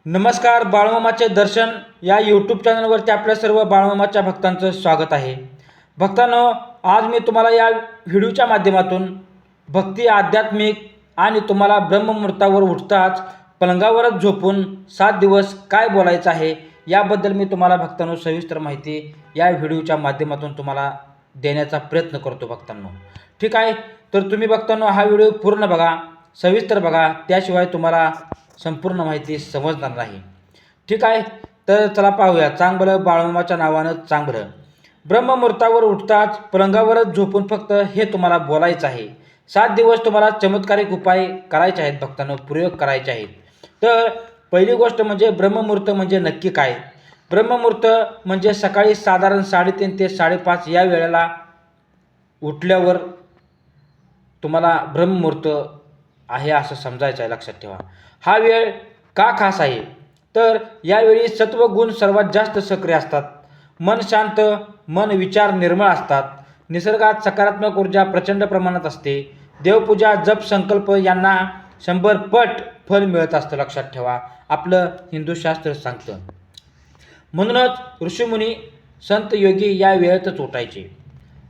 नमस्कार. बाळमामाचे दर्शन या यूट्यूब चॅनलवरती आपल्या सर्व बाळमामाच्या भक्तांचं स्वागत आहे. भक्तांनो, आज मी तुम्हाला या व्हिडिओच्या माध्यमातून भक्ती, आध्यात्मिक आणि तुम्हाला ब्रह्ममुहूर्तावर उठताच पलंगावरच झोपून 7 दिवस काय बोलायचं आहे याबद्दल मी तुम्हाला भक्तांनो सविस्तर माहिती या व्हिडिओच्या माध्यमातून तुम्हाला देण्याचा प्रयत्न करतो भक्तांनो. ठीक आहे, तर तुम्ही भक्तांनो हा व्हिडिओ पूर्ण बघा, सविस्तर बघा, त्याशिवाय तुम्हाला संपूर्ण माहिती समजणार नाही. ठीक आहे, तर चला पाहूया. चांगलं बाळमामाच्या नावानं चांगलं. ब्रह्ममुहूर्तावर उठताच पलंगावरच झोपून फक्त हे तुम्हाला बोलायचं आहे. 7 दिवस तुम्हाला चमत्कारिक उपाय करायचे आहेत भक्तांनो, प्रयोग करायचे आहेत. तर पहिली गोष्ट म्हणजे ब्रह्ममुहूर्त म्हणजे नक्की काय? ब्रह्ममुहूर्त म्हणजे सकाळी साधारण 3:30 ते 5:30 या वेळेला उठल्यावर तुम्हाला ब्रह्ममुहूर्त आहे असं समजायचं आहे. लक्षात ठेवा. हा वेळ का खास आहे? तर यावेळी सत्व गुण सर्वात जास्त सक्रिय असतात. मन शांत, मन विचार निर्मळ असतात. निसर्गात सकारात्मक ऊर्जा प्रचंड प्रमाणात असते. देवपूजा, जप, संकल्प यांना 100 पट फल मिळत असतं. लक्षात ठेवा, आपलं हिंदू शास्त्र सांगतं. म्हणूनच ऋषीमुनी, संत, योगी या वेळेतच उठायचे.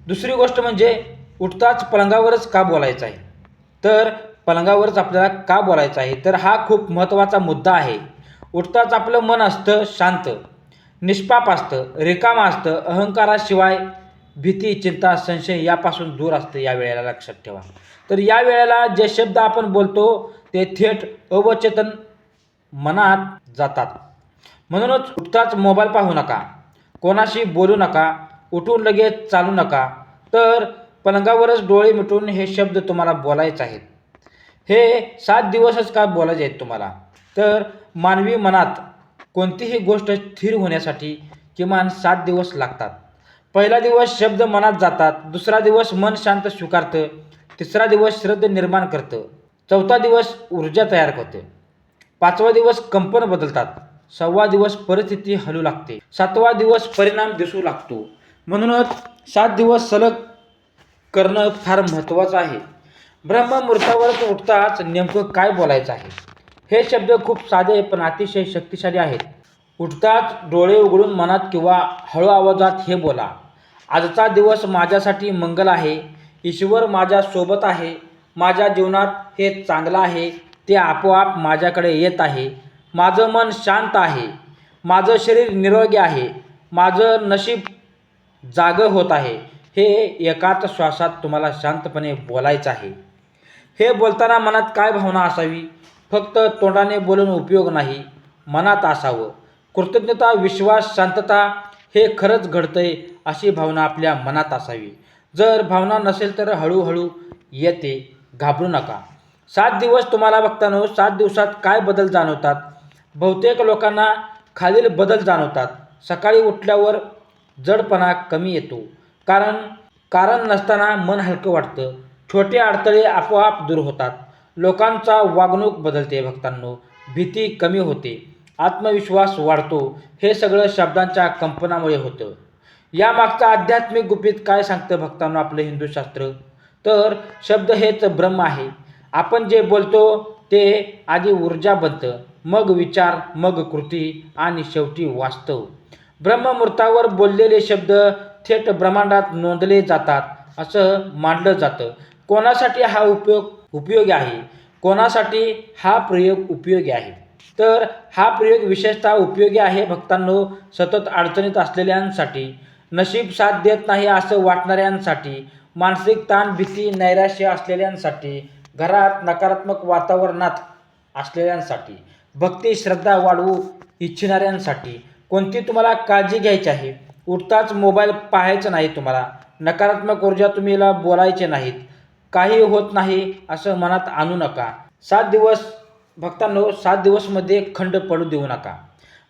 दुसरी गोष्ट म्हणजे उठताच पलंगावरच का बोलायचं आहे? तर पलंगावरच आपल्याला का बोलायचं आहे? तर हा खूप महत्त्वाचा मुद्दा आहे. उठताच आपलं मन असतं शांत, निष्पाप असतं, रिकामं असतं. अहंकाराशिवाय भीती, चिंता, संशय यापासून दूर असतं या वेळेला. लक्षात ठेवा. तर या वेळेला जे शब्द आपण बोलतो ते थेट अवचेतन मनात जातात. म्हणूनच उठताच मोबाईल पाहू नका, कोणाशी बोलू नका, उठून लगेच चालू नका. तर पलंगावरच डोळे मिटून हे शब्द तुम्हाला बोलायचे आहेत. हे 7 दिवसच का बोलायचे आहेत तुम्हाला? तर मानवी मनात कोणतीही गोष्ट स्थिर होण्यासाठी किमान 7 दिवस लागतात. पहिला दिवस शब्द मनात जातात, दुसरा दिवस मन शांत स्वीकारतं, तिसरा दिवस श्रद्धा निर्माण करतं, चौथा दिवस ऊर्जा तयार करते, 5वा दिवस कंपन बदलतात, 6वा दिवस परिस्थिती हलू लागते, 7वा दिवस परिणाम दिसू लागतो. म्हणूनच 7 दिवस सलग करणं फार महत्त्वाचं आहे. ब्रह्ममुहूर्तावरच उठताच नेमकं काय बोलायचं आहे? हे शब्द खूप साधे पण अतिशय शक्तिशाली आहेत. उठताच डोळे उघडून मनात किंवा हळू आवाजात हे बोला: आजचा दिवस माझ्यासाठी मंगल आहे. ईश्वर माझ्या सोबत आहे. माझ्या जीवनात हे चांगलं आहे, ते आपोआप माझ्याकडे येत आहे. माझं मन शांत आहे. माझं शरीर निरोगी आहे. माझं नशीब जागं होत आहे. हे एकाच श्वासात तुम्हाला शांतपणे बोलायचं आहे. हे बोलताना मनात काय भावना असावी? फक्त तोंडाने बोलून उपयोग नाही, मनात असावं. कृतज्ञता, विश्वास, शांतता, हे खरंच घडतंय अशी भावना आपल्या मनात असावी. जर भावना नसेल तर हळूहळू येते, घाबरू नका. 7 दिवस तुम्हाला बघताना 7 दिवसात काय बदल जाणवतात? बहुतेक लोकांना खालील बदल जाणवतात. सकाळी उठल्यावर जडपणा कमी येतो. कारण नसताना मन हलकं वाटतं. छोटे अडथळे आपोआप दूर होतात. लोकांचा वागणूक बदलते भक्तांनो. भीती कमी होते. आत्मविश्वास वाढतो. हे सगळं शब्दांच्या कंपनामुळे होतं. यामागचं आध्यात्मिक गुपित काय सांगतं भक्तांनो आपलं हिंदू शास्त्र? तर शब्द हेच ब्रह्म आहे. आपण जे बोलतो ते आधी ऊर्जा बनतं, मग विचार, मग कृती आणि शेवटी वास्तव. ब्रह्ममुहूर्तावर बोललेले शब्द थेट ब्रह्मांडात नोंदले जातात असं मानलं जातं. कोणासाठी हा उपयोगी आहे? कोणासाठी हा प्रयोग उपयोगी आहे? तर हा प्रयोग विशेषतः उपयोगी आहे भक्तांनो सतत अडचणीत असलेल्यांसाठी, नशीब साथ देत नाही असं वाटणाऱ्यांसाठी, मानसिक ताण, भीती, नैराश्य असलेल्यांसाठी, घरात नकारात्मक वातावरणात असलेल्यांसाठी, भक्ती, श्रद्धा वाढवू इच्छिणाऱ्यांसाठी. कोणती तुम्हाला काळजी घ्यायची आहे? उठताच मोबाईल पाहायचा नाही तुम्हाला. नकारात्मक ऊर्जा तुम्हाला बोलायचे नाहीत. काही होत नाही असं मनात आणू नका. 7 दिवस भक्तांनो, 7 दिवसमध्ये खंड पडू देऊ नका.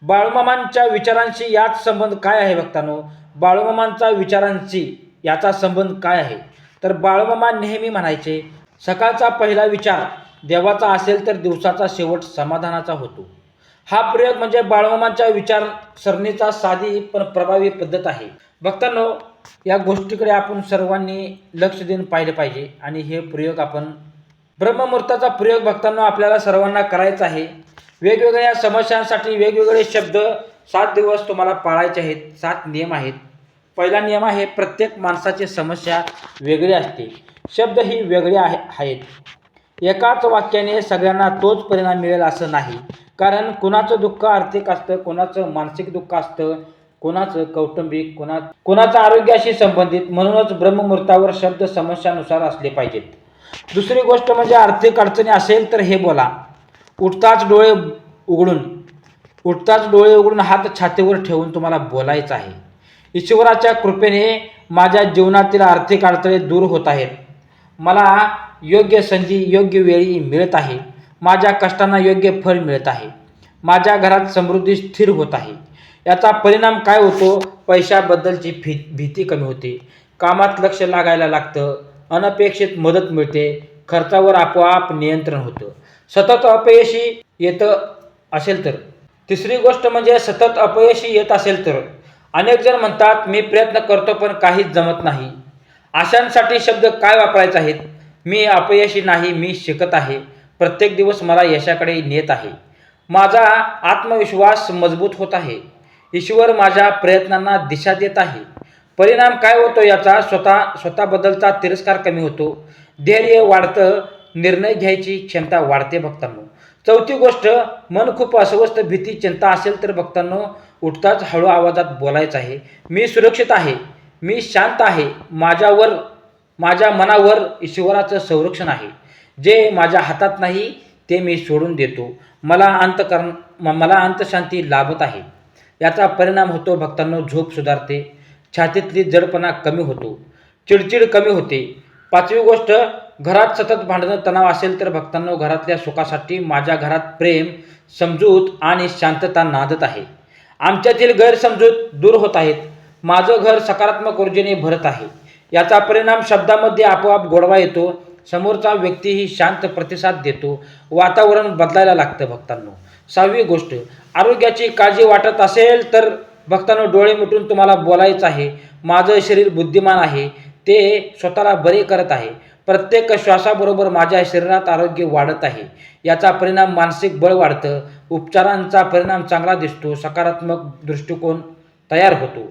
बाळूमामांच्या विचारांशी याचा संबंध काय आहे भक्तांनो? बाळूमामांच्या विचारांशी याचा संबंध काय आहे? तर बाळूमामा नेहमी म्हणायचे, सकाळचा पहिला विचार देवाचा असेल तर दिवसाचा शेवट समाधानाचा होतो. हा प्रयोग म्हणजे बाळूमामांच्या विचारसरणीचा साधी पण प्रभावी पद्धत आहे. भक्तांनो, या गोष्टीकडे आपण सर्वांनी लक्ष देऊन पाहिलं पाहिजे आणि हे प्रयोग आपण ब्रह्ममुहूर्ताचा प्रयोग भक्तांनो आपल्याला सर्वांना करायचा आहे. वेगवेगळ्या समस्यांसाठी वेगवेगळे शब्द 7 दिवस तुम्हाला पाळायचे आहेत. 7 नियम आहेत. पहिला नियम आहे, प्रत्येक माणसाची समस्या वेगळी असते. शब्द ही वेगळे आहेत. एकाच वाक्याने सगळ्यांना तोच परिणाम मिळेल असं नाही. कारण कुणाचं दुःख आर्थिक असतं, कोणाचं मानसिक दुःख असतं, कोणाचं कौटुंबिक, कोणाचं आरोग्याशी संबंधित. म्हणूनच ब्रह्ममुहूर्तावर शब्द समस्यानुसार असले पाहिजेत. दुसरी गोष्ट म्हणजे आर्थिक अडचणी असेल तर हे बोला. उठताच डोळे उघडून हात छातीवर ठेवून तुम्हाला बोलायचं आहे. ईश्वराच्या कृपेने माझ्या जीवनातील आर्थिक अडथळे दूर होत आहेत. मला योग्य संधी योग्य वेळी मिळत आहे. माझ्या कष्टांना योग्य फळ मिळत आहे. माझ्या घरात समृद्धी स्थिर होत आहे. याचा परिणाम काय होतो? पैशाबद्दलची भीती कमी होते. कामात लक्ष लागायला लागतं. अनपेक्षित मदत मिळते. खर्चावर आपोआप नियंत्रण होतं. सतत अपयशी येत असेल तर. तिसरी गोष्ट म्हणजे सतत अपयशी येत असेल तर. अनेक जण म्हणतात मी प्रयत्न करतो पण काहीच जमत नाही. अशांसाठी शब्द काय वापरायचे आहेत? मी अपयशी नाही, मी शिकत आहे. प्रत्येक दिवस मला यशाकडे नेत आहे. माझा आत्मविश्वास मजबूत होत आहे. ईश्वर माझ्या प्रयत्नांना दिशा देत आहे. परिणाम काय होतो याचा? स्वतःबद्दलचा तिरस्कार कमी होतो. धैर्य वाढतं. निर्णय घ्यायची क्षमता वाढते भक्तांनो. चौथी गोष्ट, मन खूप अस्वस्थ, भीती, चिंता असेल तर भक्तांनो, उठताच हळू आवाजात बोलायचं आहे. मी सुरक्षित आहे. मी शांत आहे. माझ्या मनावर ईश्वराचं संरक्षण आहे. जे माझ्या हातात नाही ते मी सोडून देतो. मला अंतशांती लाभत आहे. याचा परिणाम होतो भक्तांनो, झोप सुधारते. छातीतली जडपणा कमी होतो. चिडचिड कमी होते. पाचवी गोष्ट, घरात सतत भांडणं तणाव असेल तर भक्तांनो, घरातल्या सुखासाठी माझ्या घरात प्रेम, समजूत आणि शांतता नांदत आहे. आमच्यातील गैरसमजूत दूर होत आहेत. माझं घर सकारात्मक ऊर्जेने भरत आहे. याचा परिणाम शब्दामध्ये आपोआप गोडवा येतो. समोरचा व्यक्तीही शांत प्रतिसाद देतो. वातावरण बदलायला लागतं भक्तांनो. सहावी गोष्ट, आरोग्याची काळजी वाटत असेल तर भक्तांनो, डोळे मिटून तुम्हाला बोलायचं आहे. माझं शरीर बुद्धिमान आहे. ते स्वतःला बरे करत आहे. प्रत्येक श्वासाबरोबर माझ्या शरीरात आरोग्य वाढत आहे. याचा परिणाम मानसिक बळ वाढतं. उपचारांचा परिणाम चांगला दिसतो. सकारात्मक दृष्टिकोन तयार होतो.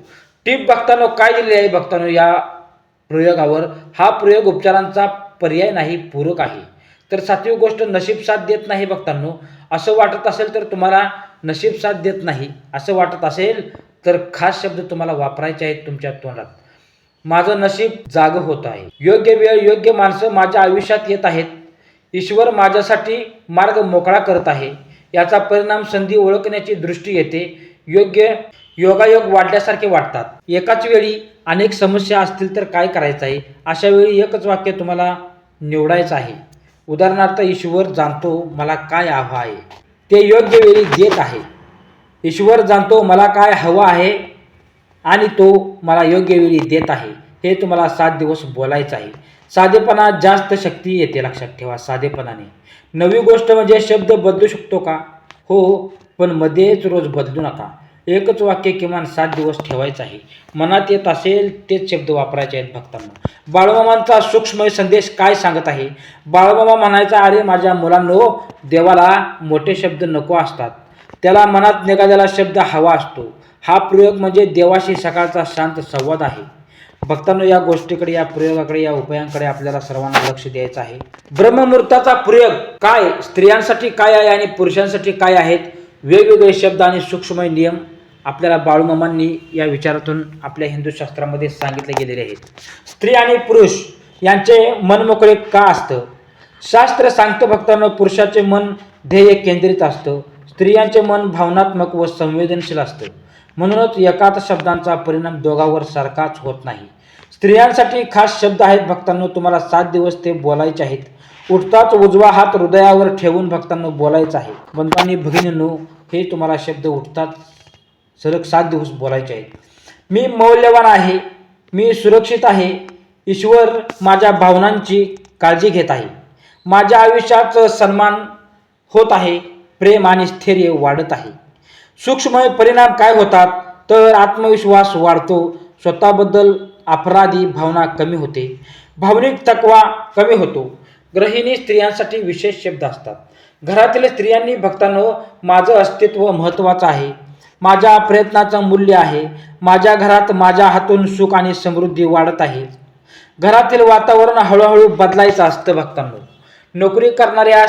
टीप भक्तांनो काय दिलेली आहे भक्तांनो या प्रयोगावर? हा प्रयोग उपचारांचा पर्याय नाही, पूरक आहे. तर सातवी गोष्ट, नशीब साथ देत नाही भक्तांनो. असं वाटत असेल तर तुम्हाला नशीब साथ देत नाही असं वाटत असेल तर खास शब्द तुम्हाला वापरायचे आहेत तुमच्या तोंडात. माझं नशीब जागं होत आहे. योग्य वेळ योग्य माणसं माझ्या आयुष्यात येत आहेत. ईश्वर माझ्यासाठी मार्ग मोकळा करत आहे. याचा परिणाम संधी ओळखण्याची दृष्टी येते. योगायोग वाढल्यासारखे वाटतात. एकाच वेळी अनेक समस्या असतील तर काय करायचं आहे? अशा वेळी एकच वाक्य तुम्हाला निवडायचं आहे. उदाहरणार्थ, ईश्वर जाणतो मला काय हवं आहे, ते योग्य वेळी देत आहे. ईश्वर जाणतो मला काय हवं आहे आणि तो मला योग्य वेळी देत आहे. हे तुम्हाला 7 दिवस बोलायचं आहे. साधेपणा जास्त शक्ती येते, लक्षात ठेवा, साधेपणाने. नवी गोष्ट म्हणजे शब्द बदलू शकतो का? हो, पण मध्येच रोज बदलू नका. एकच वाक्य किमान 7 दिवस ठेवायचं आहे. मनात येत असेल तेच शब्द वापरायचे आहेत भक्तांनो. बाळूमामांचा सूक्ष्म संदेश काय सांगत आहे? बाळूमामा म्हणायचा, अरे माझ्या मुलांनो, देवाला मोठे शब्द नको असतात. त्याला मनात निघालेला शब्द हवा असतो. हा प्रयोग म्हणजे देवाशी सकाळचा शांत संवाद आहे. भक्तांनो, या गोष्टीकडे, या प्रयोगाकडे, या उपायांकडे आपल्याला सर्वांना लक्ष द्यायचं आहे. ब्रह्ममुहूर्ताचा प्रयोग काय, स्त्रियांसाठी काय आहे आणि पुरुषांसाठी काय आहेत? वेगवेगळे शब्द आणि सूक्ष्म नियम आपल्याला बाळूमामांनी या विचारातून आपल्या हिंदू शास्त्रामध्ये सांगितले गेलेले आहेत. स्त्री आणि पुरुष यांचे मन मोकळे का असतं? शास्त्र सांगतं भक्तांनो, पुरुषाचे मन ध्येय केंद्रित असतं. स्त्रियांचे मन भावनात्मक व संवेदनशील असतं. म्हणूनच एकाच शब्दांचा परिणाम दोघांवर सारखाच होत नाही. स्त्रियांसाठी खास शब्द आहेत भक्तांनो. तुम्हाला 7 दिवस ते बोलायचे आहेत. उठताच उजवा हात हृदयावर ठेवून भक्तांनो बोलायचं आहे. बंधूंनी भगिनींनो, हे तुम्हाला शब्द उठताच सलग 7 दिवस बोलायचे आहेत. मी मौल्यवान आहे. मी सुरक्षित आहे. ईश्वर माझ्या भावनांची काळजी घेत आहे. माझ्या आयुष्यात सन्मान होत आहे. प्रेम आणि स्थैर्य वाढत आहे. सूक्ष्म परिणाम काय होतात? तर आत्मविश्वास वाढतो. स्वतःबद्दल अपराधी भावना कमी होते. भावनिक थकवा कमी होतो. गृहिणी स्त्रियांसाठी विशेष शब्द असतात. घरातील स्त्रियांनी भक्तांनो, माझं अस्तित्व महत्त्वाचं आहे, माझ्या प्रयत्नाचं मूल्य आहे, माझ्या घरात माझ्या हातून सुख आणि समृद्धी वाढत आहे. घरातील वातावरण हळूहळू बदलायचं असतं भक्तांनो. नोकरी करणाऱ्या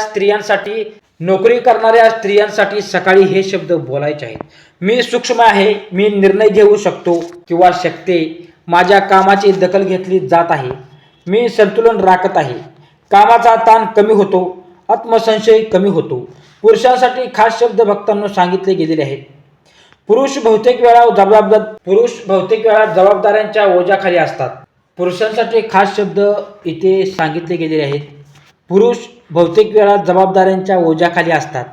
स्त्रियांसाठी सकाळी हे शब्द बोलायचे आहेत. मी सूक्ष्म आहे, मी निर्णय घेऊ शकतो किंवा शकते, माझ्या कामाची दखल घेतली जात आहे, मी संतुलन राखत आहे, कामाचा ताण कमी होतो, आत्मसंशय कमी होतो. पुरुषांसाठी खास शब्द भक्तांनो सांगितले गेलेले आहेत. पुरुष बहुतेक वेळा जबाबदाऱ्यांच्या ओझ्याखाली असतात. पुरुषांसाठी खास शब्द इथे सांगितले गेलेले आहेत. पुरुष बहुतेक वेळा जबाबदाऱ्यांच्या ओझ्याखाली असतात.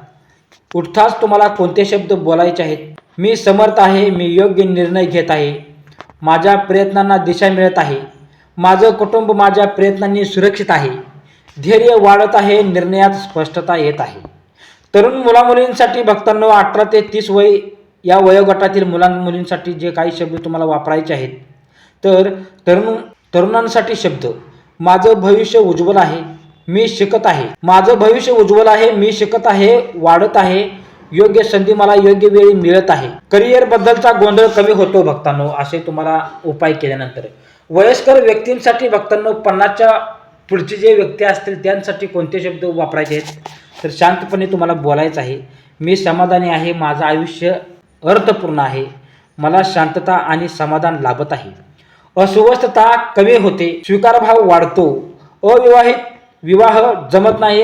उठताच तुम्हाला कोणते शब्द बोलायचे आहेत? मी समर्थ आहे, मी योग्य निर्णय घेत आहे, माझ्या प्रयत्नांना दिशा मिळत आहे, माझं कुटुंब माझ्या प्रयत्नांनी सुरक्षित आहे, धैर्य वाढत आहे, निर्णयात स्पष्टता येत आहे. तरुण मुलामुलींसाठी भक्तांनो, 18 ते 30 वय या वयोगटातील मुलींसाठी जे काही शब्द तुम्हाला वापरायचे आहेत, तर तरुणांसाठी शब्द, माझं भविष्य उज्ज्वल आहे, मी शिकत आहे, माझं भविष्य उज्ज्वल आहे, मी शिकत आहे, वाढत आहे, योग्य संधी मला योग्य वेळी मिळत आहे. करिअर बद्दलचा गोंधळ कमी होतो भक्तांनो, असे तुम्हाला उपाय केल्यानंतर. वयस्कर व्यक्तींसाठी भक्तांनो, 50च्या पुढचे जे व्यक्ती असतील त्यांसाठी कोणते शब्द वापरायचे आहेत? तर शांतपणे तुम्हाला बोलायचं आहे. मी समाधानी आहे, माझं आयुष्य अर्थपूर्ण आहे, मला शांतता आणि समाधान लाभत आहे, अस्वस्थता कमी होते, स्वीकारभाव वाढतो, विवाह जमत नाही,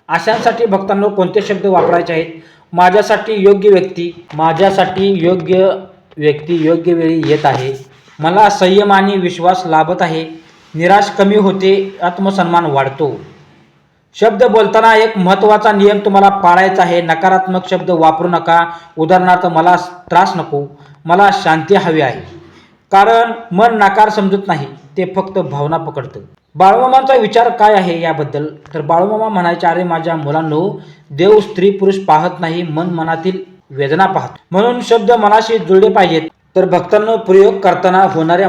अशांसाठी भक्तांनो कोणते शब्द वापरायचे आहेत? माझ्यासाठी योग्य व्यक्ती योग्य वेळी येत आहे, मला संयम आणि विश्वास लाभत आहे, निराश कमी होते, आत्मसन्मान वाढतो. शब्द बोलताना एक महत्त्वाचा नियम तुम्हाला पाळायचा आहे. नकारात्मक शब्द वापरू नका. उदाहरणार्थ, मला त्रास नको, मला शांती हवी आहे. कारण मन नकार समजत नाही, ते फक्त भावना पकडतं. बाळूमामांचा विचार काय आहे याबद्दल? तर बाळूमामा म्हणायचे, अरे माझ्या मुलांनो, देव स्त्री पुरुष पाहत नाही, मन मनातील वेदना पाहतो. म्हणून शब्द मनाशी जुळले पाहिजेत. तर भक्तांनो, प्रयोग करताना होणाऱ्या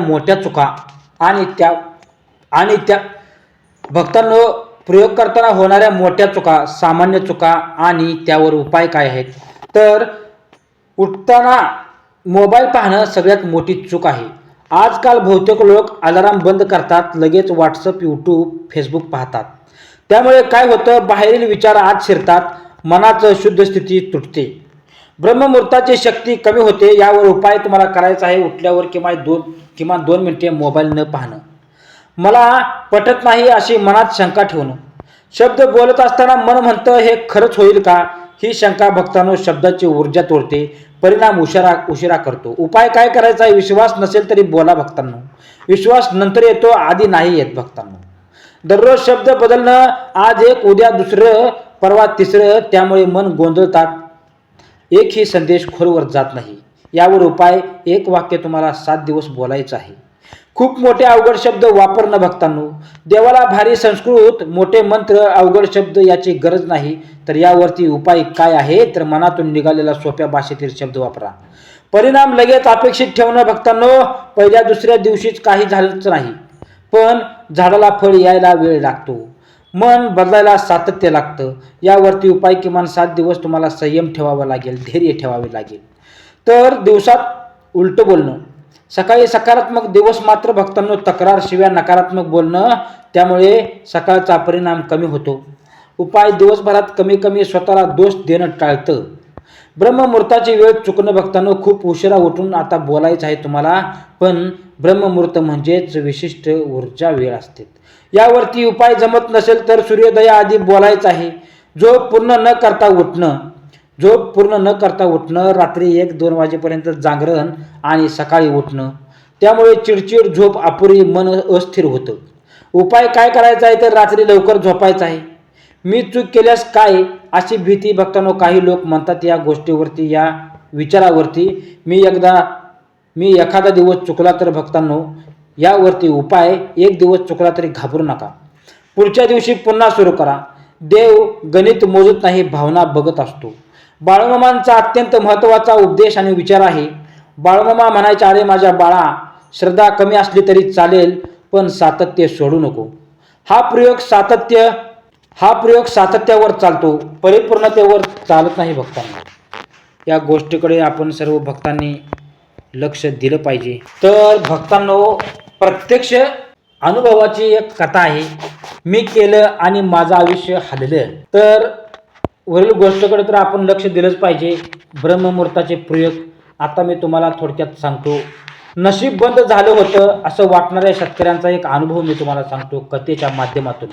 मोठ्या चुका सामान्य चुका आणि त्यावर उपाय काय आहेत? तर उठताना मोबाईल पाहणं सगळ्यात मोठी चूक आहे. आजकाल बहुतेक लोक अलार्म बंद करतात, लगेच व्हॉट्सअप, यूट्यूब, फेसबुक पाहतात. त्यामुळे काय होतं? बाहेरील विचार आत शिरतात, मनाचं शुद्ध स्थिती तुटते, ब्रह्ममुहूर्ताची शक्ती कमी होते. यावर उपाय तुम्हाला करायचा आहे. उठल्यावर किमान 2 मिनिटे मोबाईल न पाहणं. मला पटत नाही अशी मनात शंका ठेवणं. शब्द बोलत असताना मन म्हणतं, हे खरंच होईल का? ही शंका भक्तांनो शब्दाची ऊर्जा तोडते, परिणाम उशिरा करतो. उपाय काय करायचा आहे? विश्वास नसेल तरी बोला भक्तांनो. विश्वास नंतर येतो, आधी नाही येत भक्तांनो. दररोज शब्द बदलणं, आज एक, उद्या दुसरं, परवा तिसरं, त्यामुळे मन गोंधळतात, एकही संदेश खोलवर जात नाही. यावर उपाय, एक वाक्य तुम्हाला 7 दिवस बोलायचं आहे. खूप मोठे अवघड शब्द वापरणं भक्तांनो. देवाला भारी संस्कृत, मोठे मंत्र, अवघड शब्द याची गरज नाही. तर यावरती उपाय काय आहे? तर मनातून निघालेला सोप्या भाषेतील शब्द वापरा. परिणाम लगेच अपेक्षित ठेवणं भक्तांनो. पहिल्या दुसऱ्या दिवशीच काही झालंच नाही, पण झाडाला फळ यायला वेळ लागतो, मन बदलायला सातत्य लागतं. यावरती उपाय, किमान 7 दिवस तुम्हाला संयम ठेवावा लागेल, धैर्य ठेवावे लागेल. तर दिवसात उलट बोलणं. सकाळी सकारात्मक दिवस मात्र भक्तांनो, तक्रार, शिव्या, नकारात्मक बोलणं, त्यामुळे सकाळचा परिणाम कमी होतो. उपाय, दिवसभरात कमी स्वतःला दोष देणं टाळतं. ब्रह्ममुहूर्ताची वेळ चुकणं भक्तांनो. खूप उशिरा उठून आता बोलायचं आहे तुम्हाला, पण ब्रह्ममुहूर्त म्हणजेच विशिष्ट ऊर्जा वेळ असते. यावरती उपाय जमत नसेल तर सूर्योदयाआधी बोलायचं आहे. झोप पूर्ण न करता उठणं, रात्री 1-2 वाजेपर्यंत जागरण आणि सकाळी उठणं, त्यामुळे चिडचिड, झोप अपुरी, मन अस्थिर होतं. उपाय काय करायचा आहे? तर रात्री लवकर झोपायचं आहे. मी चूक केल्यास काय, अशी भीती भक्तांनो. काही लोक म्हणतात या गोष्टीवरती, या विचारावरती, मी एखादा दिवस चुकला तर भक्तांनो, यावरती उपाय, 1 दिवस चुकला तरी घाबरू नका, पुढच्या दिवशी पुन्हा सुरू करा. देव गणित मोजत नाही, भावना बघत असतो. बाळूमामांचा अत्यंत महत्त्वाचा उपदेश आणि विचार आहे. बाळूमामा म्हणायचे, अरे माझ्या बाळा, श्रद्धा कमी असली तरी चालेल, पण सातत्य सोडू नको. हा प्रयोग सातत्यावर चालतो, परिपूर्णतेवर चालत नाही भक्तांना. या गोष्टीकडे आपण सर्व भक्तांनी लक्ष दिलं पाहिजे. तर भक्तांनो, प्रत्यक्ष अनुभवाची एक कथा आहे. मी केलं आणि माझं आयुष्य हललं. तर वरील गोष्टीकडे तर आपण लक्ष दिलंच पाहिजे. ब्रह्ममुहूर्ताचे प्रयोग आता मी तुम्हाला थोडक्यात सांगतो. नशीब बंद झालं होतं असं वाटणाऱ्या शेतकऱ्यांचा एक अनुभव मी तुम्हाला सांगतो कथेच्या माध्यमातून.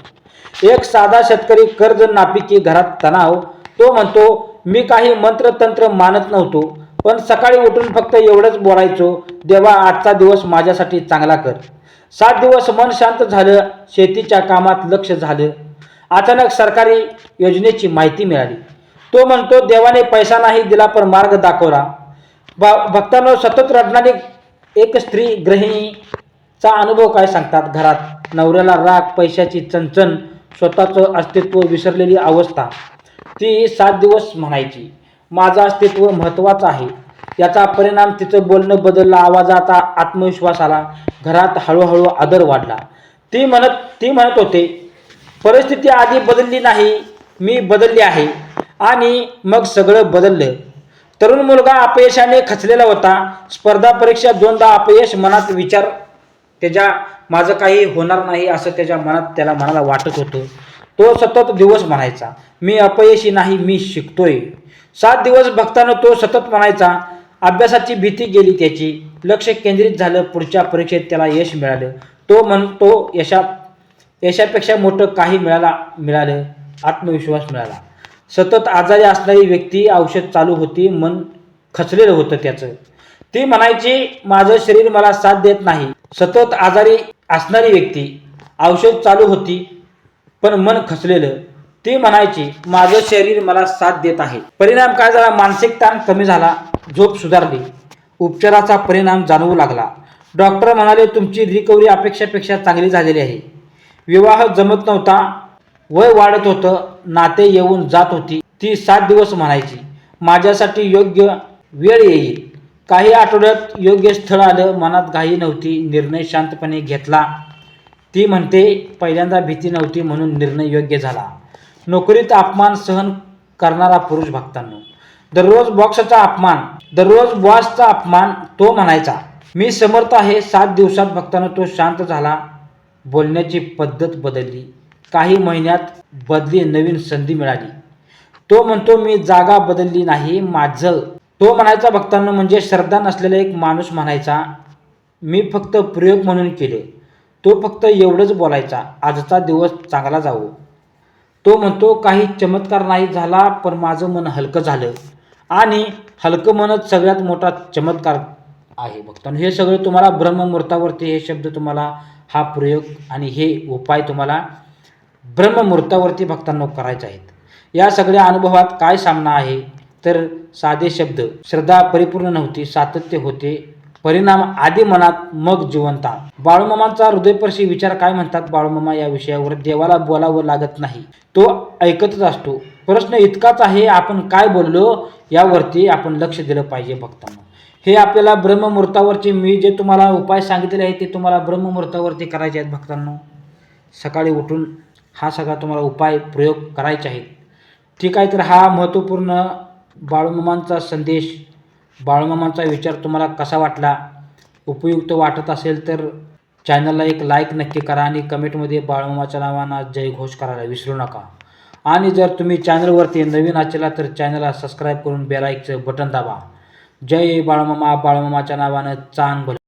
एक साधा शेतकरी, कर्ज नापिकी, घरात तणाव. तो म्हणतो, मी काही मंत्रतंत्र मानत नव्हतो, पण सकाळी उठून फक्त एवढंच बोलायचो, देवा आजचा दिवस माझ्यासाठी चांगला कर. 7 दिवस मन शांत झालं, शेतीच्या कामात लक्ष झालं. अचानक सरकारी योजनेची माहिती मिळाली. तो म्हणतो, देवाने पैसा नाही दिला पण मार्ग दाखवला. भक्तांनो, सतत रडणारी एक स्त्री गृहिणीचा अनुभव काय सांगतात. घरात नवऱ्याला राग, पैशाची चणचण, स्वतःचं अस्तित्व विसरलेली अवस्था. ती 7 दिवस म्हणायची, माझं अस्तित्व महत्त्वाचं आहे. याचा परिणाम तिचं बोलणं बदललं, आवाजात आत्मविश्वास आला, घरात हळूहळू आदर वाढला. ती म्हणत होते, परिस्थिती आधी बदलली नाही, मी बदलली आहे. आणि मग सगळं बदललं. तरुण मुलगा अपयशाने खचलेला होता. स्पर्धा परीक्षा 2दा अपयश. मनात विचार त्याच्या, माझं काही होणार नाही असं त्याच्या त्याला मनाला वाटत होतं. तो सतत दिवस म्हणायचा, मी अपयशी नाही, मी शिकतोय. 7 दिवस भक्तानं तो सतत म्हणायचा. अभ्यासाची भीती गेली त्याची, लक्ष केंद्रित झालं. पुढच्या परीक्षेत त्याला यश मिळालं. तो म्हणतो, यशापेक्षा मोठं काही मिळालं, आत्मविश्वास मिळाला. सतत आजारी असणारी व्यक्ती, औषध चालू होती, मन खचलेलं होतं त्याचं. ती म्हणायची, माझं शरीर मला साथ देत नाही. सतत आजारी असणारी व्यक्ती, औषध चालू होती पण मन खचलेलं. ती म्हणायची, माझं शरीर मला साथ देत आहे. परिणाम काय झाला, मानसिक ताण कमी झाला, झोप सुधारली, उपचाराचा परिणाम जाणवू लागला. डॉक्टर म्हणाले, तुमची रिकव्हरी अपेक्षेपेक्षा चांगली झालेली आहे. विवाह जमत नव्हता, वय वाढत होतं, नाते येऊन जात होती. ती 7 दिवस म्हणायची, माझ्यासाठी योग्य वेळ येईल. काही आठवड्यात योग्य स्थळ आलं, मनात घाई नव्हती, निर्णय शांतपणे घेतला. ती म्हणते, पहिल्यांदा भीती नव्हती म्हणून निर्णय योग्य झाला. नोकरीत अपमान सहन करणारा पुरुष. भक्तांनो, दररोज बॉसचा अपमान. तो म्हणायचा, मी समर्थ आहे. 7 दिवसात भक्तांनो तो शांत झाला, बोलण्याची पद्धत बदलली. काही महिन्यात बदली, नवीन संधी मिळाली. तो म्हणतो, मी जागा बदलली नाही, माझं. तो म्हणायचा भक्तांनो, म्हणजे श्रद्धा नसलेला एक माणूस म्हणायचा, मी फक्त प्रयोग म्हणून केले. तो फक्त एवढंच बोलायचा, आजचा दिवस चांगला जावो. तो म्हणतो, काही चमत्कार नाही झाला, पण माझं मन हलकं झालं. आणि हलकं मनच सगळ्यात मोठा चमत्कार आहे. भक्तांनो, हे सगळं तुम्हाला ब्रह्ममुहूर्तावरती, हे शब्द तुम्हाला, हा प्रयोग आणि हे उपाय तुम्हाला ब्रह्ममुहूर्तावरती भक्तांनो करायचे आहेत. या सगळ्या अनुभवात काय सामना आहे, तर साधे शब्द, श्रद्धा परिपूर्ण नव्हती, सातत्य होते, परिणाम आधी मनात मग जिवंता. बाळूमामांचा हृदयस्पर्शी विचार काय म्हणतात बाळूमामा या विषयावर. देवाला बोलावं लागत नाही, तो ऐकतच असतो. प्रश्न इतकाच आहे, आपण काय बोललो यावरती आपण लक्ष दिलं पाहिजे. भक्तांनो, हे आपल्याला ब्रह्ममुहूर्तावरचे मी जे तुम्हाला उपाय सांगितले आहेत ते तुम्हाला ब्रह्ममुहूर्तावरती करायचे आहेत. भक्तांनो, सकाळी उठून हा सगळा तुम्हाला उपाय प्रयोग करायचे आहेत. ठीक आहे. तर हा महत्त्वपूर्ण बाळूमामांचा संदेश, बाळूमामांचा विचार तुम्हाला कसा वाटला, उपयुक्त वाटत असेल तर चॅनलला एक लाईक नक्की करा आणि कमेंटमध्ये बाळूमामाच्या नावानं जय घोष करायला विसरू नका. आणि जर तुम्ही चॅनलवरती नवीन असाल तर चॅनलला सबस्क्राईब करून बेल आयकॉनचं बटन दाबा. जय बाळूमामा. बाळूमामाच्या नावानं चांग भलं.